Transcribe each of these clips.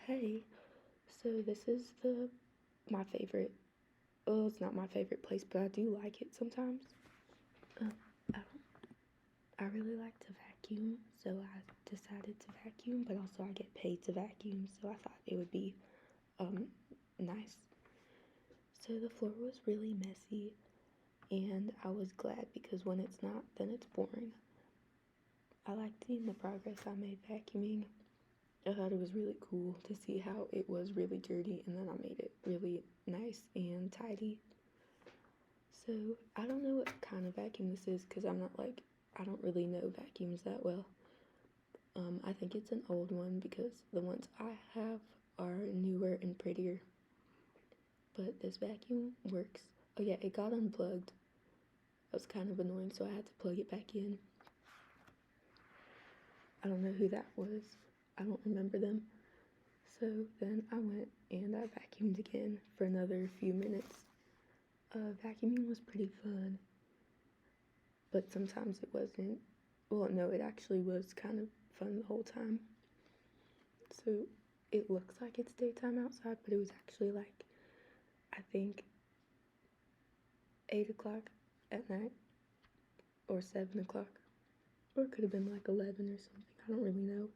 Hey, so this is my favorite. Well, it's not my favorite place, but I do like it sometimes. Um, I, I really like to vacuum, so I decided to vacuum, but also I get paid to vacuum, so I thought it would be um nice. So the floor was really messy, and I was glad because when it's not, then it's boring. I liked seeing the progress I made vacuuming. I thought it was really cool to see how it was really dirty and then I made it really nice and tidy. So I don't know what kind of vacuum this is because I don't really know vacuums that well. I think it's an old one because the ones I have are newer and prettier. But this vacuum works. Oh yeah, it got unplugged. That was kind of annoying, so I had to plug it back in. I don't know who that was. I don't remember them. So then I went and I vacuumed again for another few minutes. Vacuuming was pretty fun, but sometimes it wasn't. Well, no, it actually was kind of fun the whole time. So it looks like it's daytime outside, but it was actually like, I think, 8 o'clock at night or 7 o'clock. Or it could have been like 11 or something. I don't really know.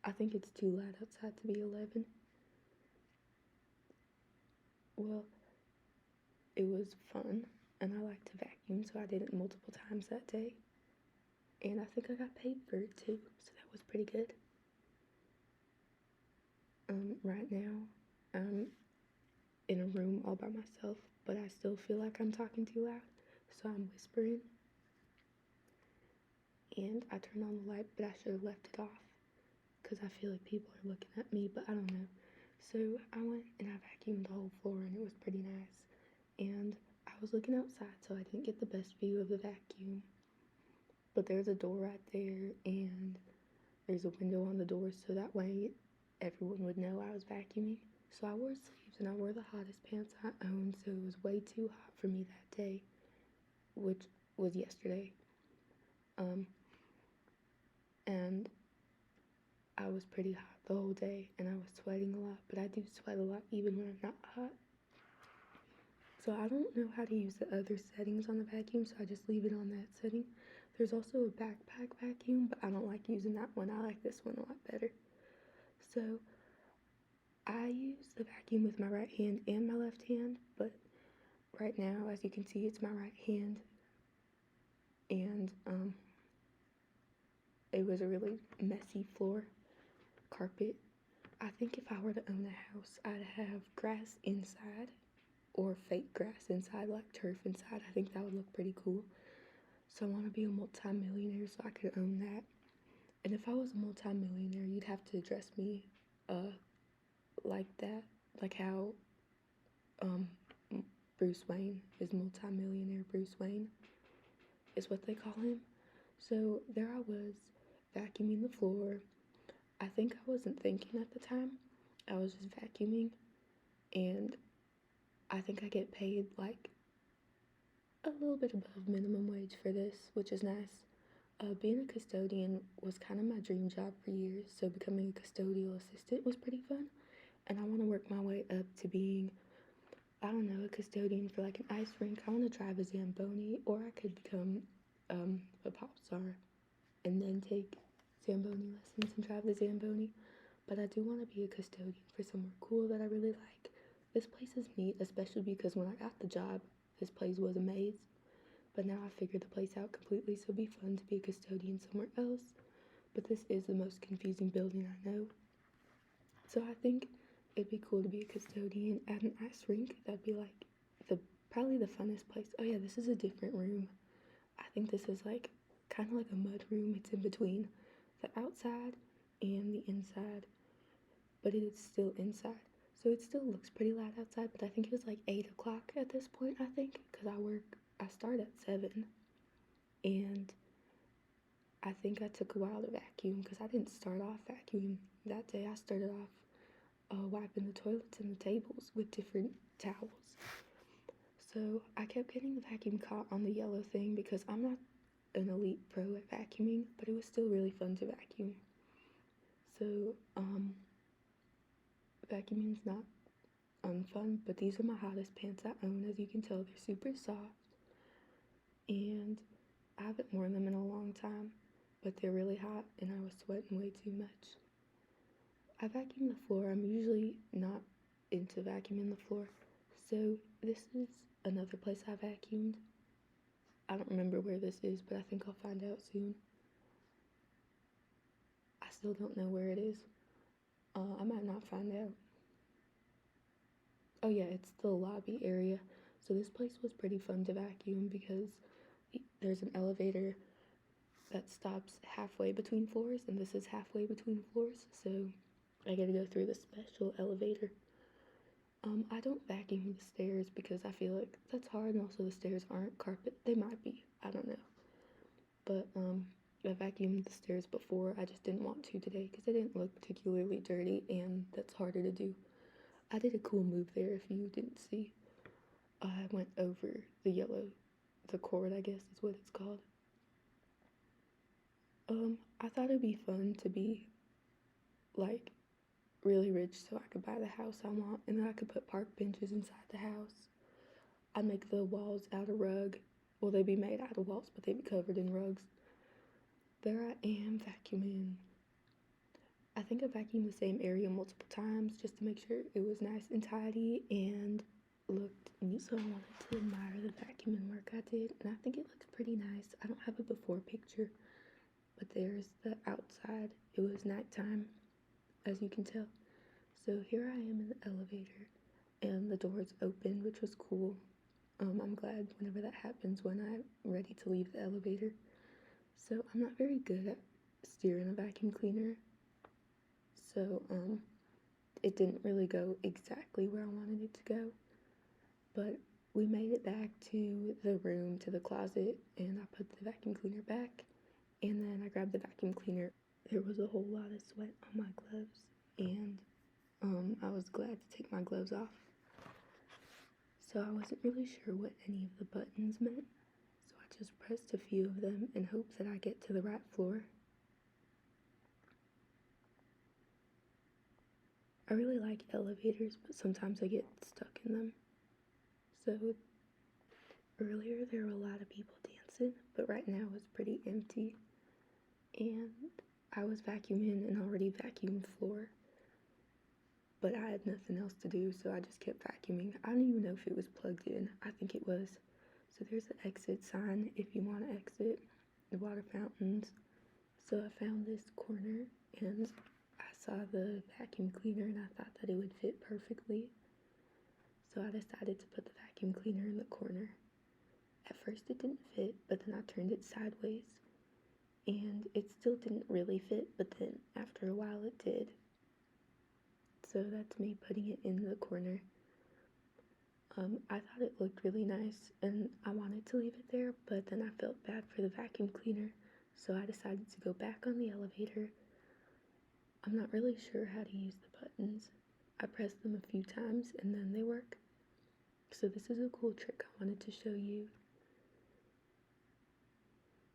I think it's too light outside to be 11. Well, it was fun, and I like to vacuum, so I did it multiple times that day. And I think I got paid for it too, so that was pretty good. Right now, I'm in a room all by myself, but I still feel like I'm talking too loud, so I'm whispering. And I turned on the light, but I should have left it off because I feel like people are looking at me, but I don't know. So I went and I vacuumed the whole floor, and it was pretty nice. And I was looking outside, so I didn't get the best view of the vacuum. But there's a door right there, and there's a window on the door, so that way everyone would know I was vacuuming. So I wore sleeves and I wore the hottest pants I owned, so it was way too hot for me that day, which was yesterday. And I was pretty hot the whole day and I was sweating a lot, but I do sweat a lot even when I'm not hot. So I don't know how to use the other settings on the vacuum, so I just leave it on that setting. There's also a backpack vacuum, but I don't like using that one. I like this one a lot better. So I use the vacuum with my right hand and my left hand, but right now, as you can see, it's my right hand. And it was a really messy floor, carpet. I think if I were to own a house, I'd have grass inside or fake grass inside, like turf inside. I think that would look pretty cool. So I want to be a multi-millionaire so I could own that. And if I was a multi-millionaire, you'd have to dress me like that, like how Bruce Wayne is multi-millionaire Bruce Wayne is what they call him. So there I was vacuuming the floor. I think I wasn't thinking at the time. I was just vacuuming, and I think I get paid like a little bit above minimum wage for this, which is nice. Being a custodian was kind of my dream job for years, so becoming a custodial assistant was pretty fun. And I want to work my way up to being, I don't know, a custodian for like an ice rink. I want to drive a Zamboni, or I could become a pop star and then take Zamboni lessons and drive the Zamboni. But I do want to be a custodian for somewhere cool that I really like. This place is neat, especially because when I got the job, this place was a maze. But now I figured the place out completely, so it'd be fun to be a custodian somewhere else. But this is the most confusing building I know. So I think it'd be cool to be a custodian at an ice rink. That'd be like the probably the funnest place. Oh yeah, this is a different room. I think this is like kind of like a mud room. It's in between the outside and the inside, but it is still inside. So it still looks pretty loud outside, but I think it was like 8 o'clock at this point, I think, because I start at 7, and I think I took a while to vacuum because I didn't start off vacuuming that day. I started off wiping the toilets and the tables with different towels. So I kept getting the vacuum caught on the yellow thing because I'm not an elite pro at vacuuming, but it was still really fun to vacuum. So, vacuuming's not unfun, but these are my hottest pants I own. As you can tell, they're super soft, and I haven't worn them in a long time, but they're really hot, and I was sweating way too much. I vacuum the floor. I'm usually not into vacuuming the floor, so this is another place I vacuumed. I don't remember where this is, but I think I'll find out soon. I still don't know where it is. I might not find out. Oh yeah, it's the lobby area. So this place was pretty fun to vacuum because there's an elevator that stops halfway between floors, and this is halfway between floors, so I gotta go through the special elevator. I don't vacuum the stairs because I feel like that's hard, and also the stairs aren't carpet. They might be, I don't know. But I vacuumed the stairs before. I just didn't want to today because they didn't look particularly dirty, and that's harder to do. I did a cool move there if you didn't see. I went over the cord, I guess is what it's called. I thought it'd be fun to be like really rich so I could buy the house I want, and then I could put park benches inside the house. I'd make the walls out of rug. Well, they'd be made out of walls, but they'd be covered in rugs. There I am vacuuming. I think I vacuumed the same area multiple times just to make sure it was nice and tidy and looked neat. So I wanted to admire the vacuuming work I did, and I think it looks pretty nice. I don't have a before picture, but there's the outside. It was nighttime, as you can tell. So here I am in the elevator, and the doors open, which was cool. I'm glad whenever that happens when I'm ready to leave the elevator. So I'm not very good at steering a vacuum cleaner, so it didn't really go exactly where I wanted it to go, but we made it back to the room, to the closet, and I put the vacuum cleaner back, and then I grabbed the vacuum cleaner. There was a whole lot of sweat on my gloves, and I was glad to take my gloves off. So I wasn't really sure what any of the buttons meant, so I just pressed a few of them in hopes that I get to the right floor. I really like elevators, but sometimes I get stuck in them. So earlier there were a lot of people dancing, but right now it's pretty empty. And I was vacuuming an already vacuumed floor, but I had nothing else to do, so I just kept vacuuming. I don't even know if it was plugged in. I think it was. So there's the exit sign if you want to exit, the water fountains. So I found this corner, and I saw the vacuum cleaner, and I thought that it would fit perfectly. So I decided to put the vacuum cleaner in the corner. At first it didn't fit, but then I turned it sideways, and it still didn't really fit, but then after a while it did. So that's me putting it in the corner. I thought it looked really nice, and I wanted to leave it there, but then I felt bad for the vacuum cleaner, so I decided to go back on the elevator. I'm not really sure how to use the buttons. I pressed them a few times, and then they work. So this is a cool trick I wanted to show you.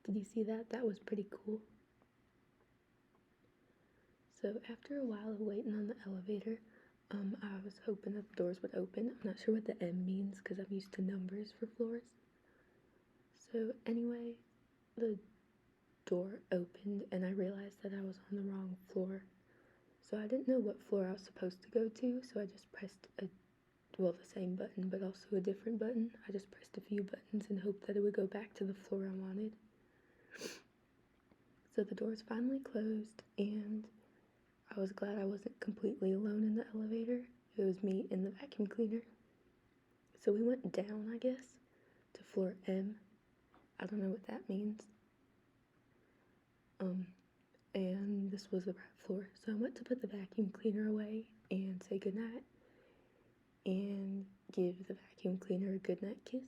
Did you see that? That was pretty cool. So after a while of waiting on the elevator, I was hoping that the doors would open. I'm not sure what the M means because I'm used to numbers for floors. So anyway, the door opened and I realized that I was on the wrong floor. So I didn't know what floor I was supposed to go to, so I just pressed the same button, but also a different button. I just pressed a few buttons and hoped that it would go back to the floor I wanted. So the doors finally closed, and I was glad I wasn't completely alone in the elevator. It was me and the vacuum cleaner. So we went down, I guess, to floor M. I don't know what that means. And this was the right floor. So I went to put the vacuum cleaner away and say goodnight and give the vacuum cleaner a goodnight kiss,